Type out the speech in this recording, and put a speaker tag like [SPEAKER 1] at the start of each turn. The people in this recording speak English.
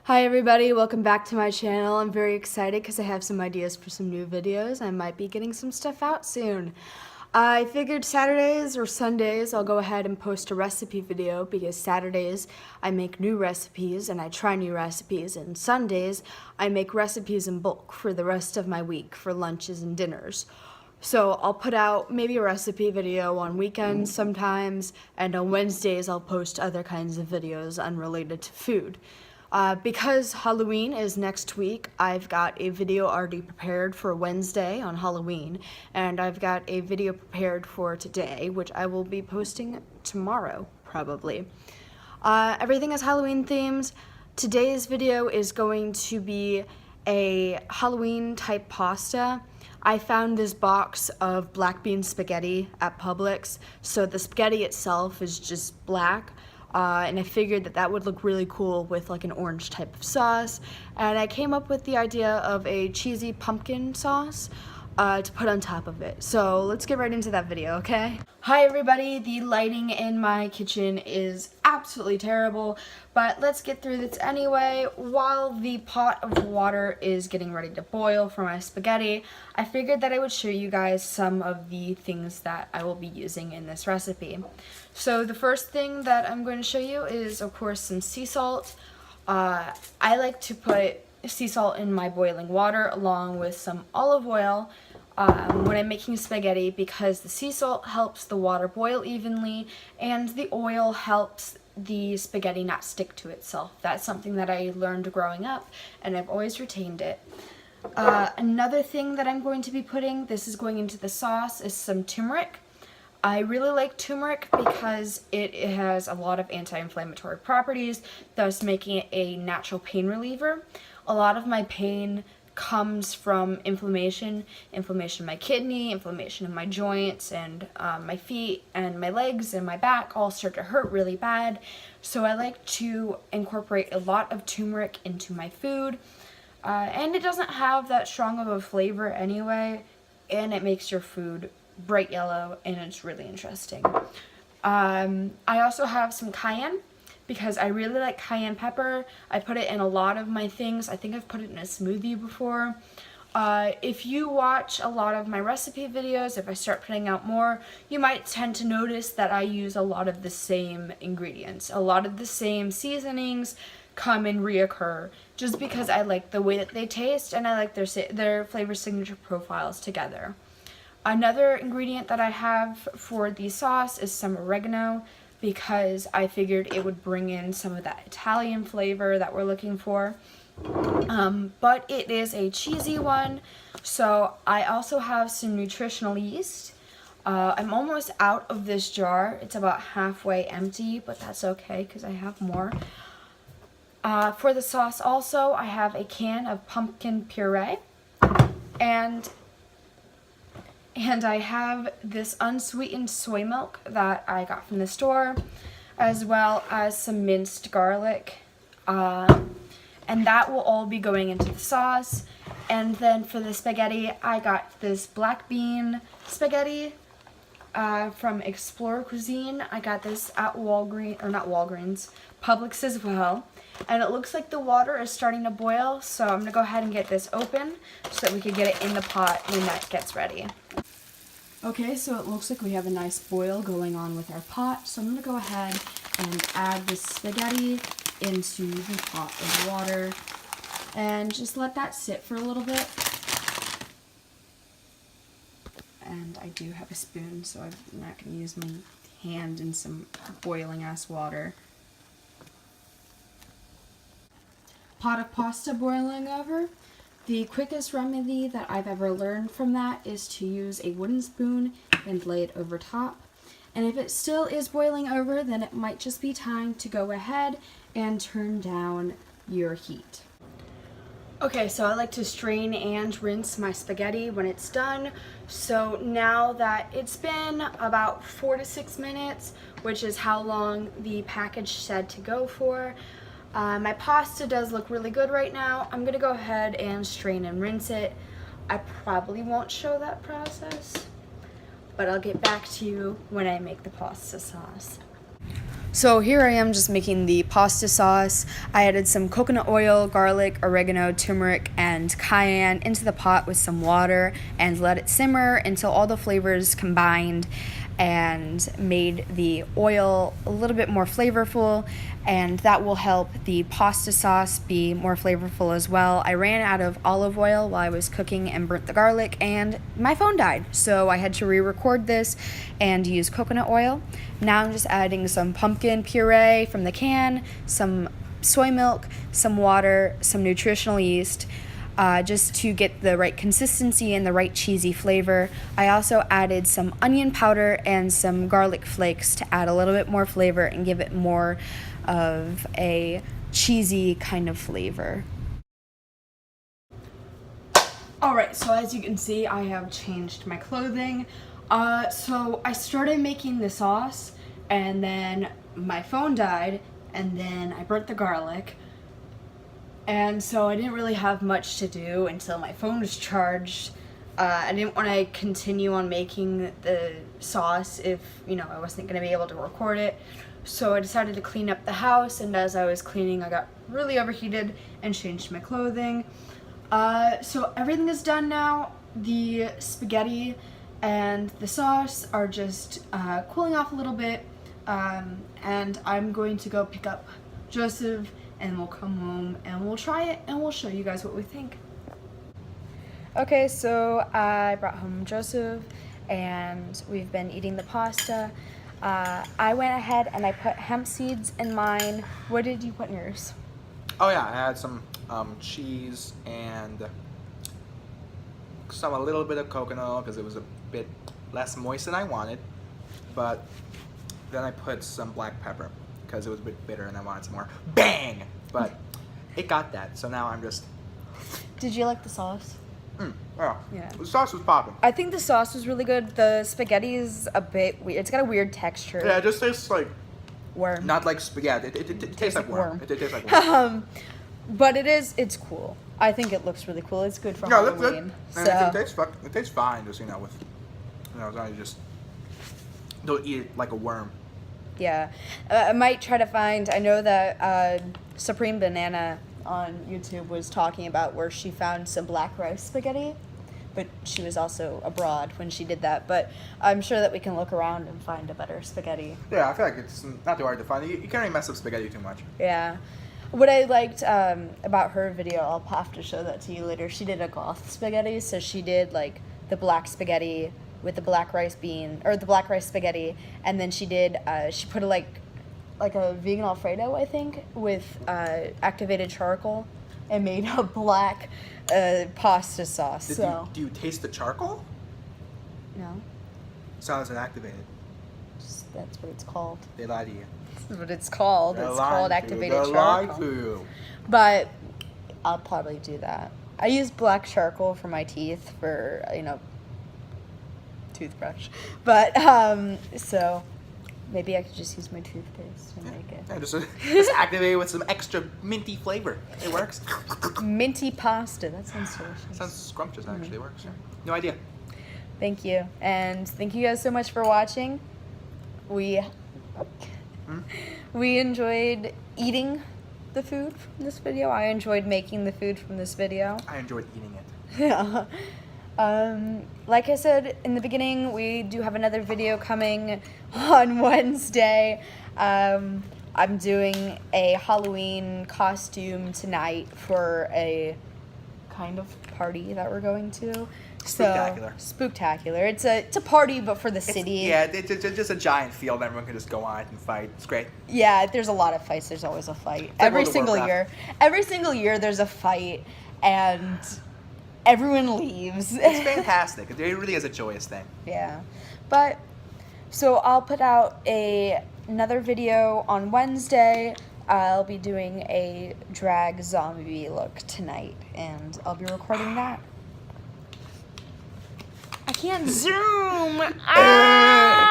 [SPEAKER 1] Hi everybody, welcome back to my channel. I'm very excited because I have some ideas for some new videos. I might be getting some stuff out soon. I figured Saturdays or Sundays I'll go ahead and post a recipe video because Saturdays I make new recipes and I try new recipes, and Sundays I make recipes in bulk for the rest of my week for lunches and dinners. So I'll put out maybe a recipe video on weekends sometimes, and on Wednesdays I'll post other kinds of videos unrelated to food. Because Halloween is next week, I've got a video already prepared for Wednesday on Halloween, and I've got a video prepared for today, which I will be posting tomorrow, probably. Everything is Halloween themed. Today's video is going to be a Halloween type pasta. I found this box of black bean spaghetti at Publix, so the spaghetti itself is just black. And I figured that would look really cool with like an orange type of sauce. And I came up with the idea of a cheesy pumpkin sauce to put on top of it. So let's get right into that video, okay? Hi everybody, the lighting in my kitchen is absolutely terrible, but let's get through this anyway. While the pot of water is getting ready to boil for my spaghetti, I figured that I would show you guys some of the things that I will be using in this recipe. So the first thing that I'm going to show you is, of course, some sea salt. I like to put sea salt in my boiling water along with some olive oil when I'm making spaghetti, because the sea salt helps the water boil evenly and the oil helps the spaghetti not stick to itself. That's something that I learned growing up and I've always retained it. Another thing that I'm going to be putting, this is going into the sauce, is some turmeric. I really like turmeric because it has a lot of anti-inflammatory properties, thus making it a natural pain reliever. A lot of my pain comes from inflammation in my kidney, inflammation in my joints, and my feet and my legs and my back all start to hurt really bad. So I like to incorporate a lot of turmeric into my food. And it doesn't have that strong of a flavor anyway, and it makes your food bright yellow, and it's really interesting. I also have some cayenne because I really like cayenne pepper. I put it in a lot of my things. I think I've put it in a smoothie before. If you watch a lot of my recipe videos, if I start putting out more, you might tend to notice that I use a lot of the same ingredients. A lot of the same seasonings come and reoccur just because I like the way that they taste and I like their flavor signature profiles together. Another ingredient that I have for the sauce is some oregano, because I figured it would bring in some of that Italian flavor that we're looking for. But it is a cheesy one, so I also have some nutritional yeast. I'm almost out of this jar. It's about halfway empty, but that's okay because I have more. For the sauce also, I have a can of pumpkin puree, and I have this unsweetened soy milk that I got from the store, as well as some minced garlic, and that will all be going into the sauce. And then for the spaghetti, I got this black bean spaghetti from Explore Cuisine. I got this at Publix as well. And it looks like the water is starting to boil, so I'm going to go ahead and get this open so that we can get it in the pot when that gets ready. Okay, so it looks like we have a nice boil going on with our pot, so I'm going to go ahead and add the spaghetti into the pot of water and just let that sit for a little bit. And I do have a spoon, so I'm not going to use my hand in some boiling ass water. Pot of pasta boiling over. The quickest remedy that I've ever learned from that is to use a wooden spoon and lay it over top. And if it still is boiling over, then it might just be time to go ahead and turn down your heat. Okay, so I like to strain and rinse my spaghetti when it's done. So now that it's been about 4 to 6 minutes, which is how long the package said to go for, my pasta does look really good right now. I'm going to go ahead and strain and rinse it. I probably won't show that process, but I'll get back to you when I make the pasta sauce. So here I am just making the pasta sauce. I added some coconut oil, garlic, oregano, turmeric, and cayenne into the pot with some water and let it simmer until all the flavors combined and made the oil a little bit more flavorful, and that will help the pasta sauce be more flavorful as well. I ran out of olive oil while I was cooking and burnt the garlic, and my phone died, so I had to re-record this and use coconut oil. Now I'm just adding some pumpkin puree from the can, some soy milk, some water, some nutritional yeast, just to get the right consistency and the right cheesy flavor. I also added some onion powder and some garlic flakes to add a little bit more flavor and give it more of a cheesy kind of flavor. Alright, so as you can see, I have changed my clothing. So I started making the sauce, and then my phone died, and then I burnt the garlic. And so I didn't really have much to do until my phone was charged. I didn't want to continue on making the sauce if, I wasn't going to be able to record it. So I decided to clean up the house, and as I was cleaning, I got really overheated and changed my clothing. So everything is done now. The spaghetti and the sauce are just cooling off a little bit, and I'm going to go pick up Joseph, and we'll come home and we'll try it and we'll show you guys what we think. Okay, so I brought home Joseph and we've been eating the pasta. I went ahead and I put hemp seeds in mine. What did you put in yours?
[SPEAKER 2] Oh yeah, I had some cheese and a little bit of coconut because it was a bit less moist than I wanted. But then I put some black pepper because it was a bit bitter and I wanted some more bang. But it got that, so now I'm just.
[SPEAKER 1] Did you like the sauce?
[SPEAKER 2] Yeah. The sauce was popping.
[SPEAKER 1] I think the sauce was really good. The spaghetti is a bit weird. It's got a weird texture.
[SPEAKER 2] Yeah, it just tastes like
[SPEAKER 1] worm.
[SPEAKER 2] Not like spaghetti. It tastes like worm. It tastes like
[SPEAKER 1] worm. But it's cool. I think it looks really cool. It's good for Halloween.
[SPEAKER 2] And it tastes fine. Just I just don't eat it like a worm.
[SPEAKER 1] Yeah, I might try to find. I know that Supreme Banana on YouTube was talking about where she found some black rice spaghetti, but she was also abroad when she did that. But I'm sure that we can look around and find a better spaghetti.
[SPEAKER 2] Yeah, I feel like it's not too hard to find. You can't really mess up spaghetti too much.
[SPEAKER 1] Yeah. What I liked about her video, I'll have to show that to you later. She did a goth spaghetti, so she did like the black spaghetti with the black rice the black rice spaghetti, and then she did she put like a vegan Alfredo, I think, with activated charcoal and made a black pasta sauce.
[SPEAKER 2] Do you taste the charcoal?
[SPEAKER 1] No.
[SPEAKER 2] So how is it activated?
[SPEAKER 1] That's what it's called.
[SPEAKER 2] They lied to you.
[SPEAKER 1] That's what it's called. It's called activated charcoal.
[SPEAKER 2] They lied to you. But
[SPEAKER 1] I'll probably do that. I use black charcoal for my teeth for, toothbrush. But, so maybe I could just use my toothpaste and make it.
[SPEAKER 2] Yeah, just activate it with some extra minty flavor. It works.
[SPEAKER 1] Minty pasta. That sounds delicious.
[SPEAKER 2] Sounds scrumptious, actually. It works. Yeah. No idea.
[SPEAKER 1] Thank you. And thank you guys so much for watching. We enjoyed eating the food from this video. I enjoyed making the food from this video.
[SPEAKER 2] I enjoyed eating it.
[SPEAKER 1] Yeah. Like I said in the beginning, we do have another video coming on Wednesday. I'm doing a Halloween costume tonight for a kind of party that we're going to. Spooktacular. It's a party, but for the city.
[SPEAKER 2] Yeah, it's just a giant field. Everyone can just go on it and fight. It's great.
[SPEAKER 1] Yeah, there's a lot of fights. There's always a fight. Every single year there's a fight, and everyone leaves.
[SPEAKER 2] It's fantastic. It really is a joyous thing.
[SPEAKER 1] Yeah. But, so I'll put out another video on Wednesday. I'll be doing a drag zombie look tonight, and I'll be recording that. I can't zoom! Ah!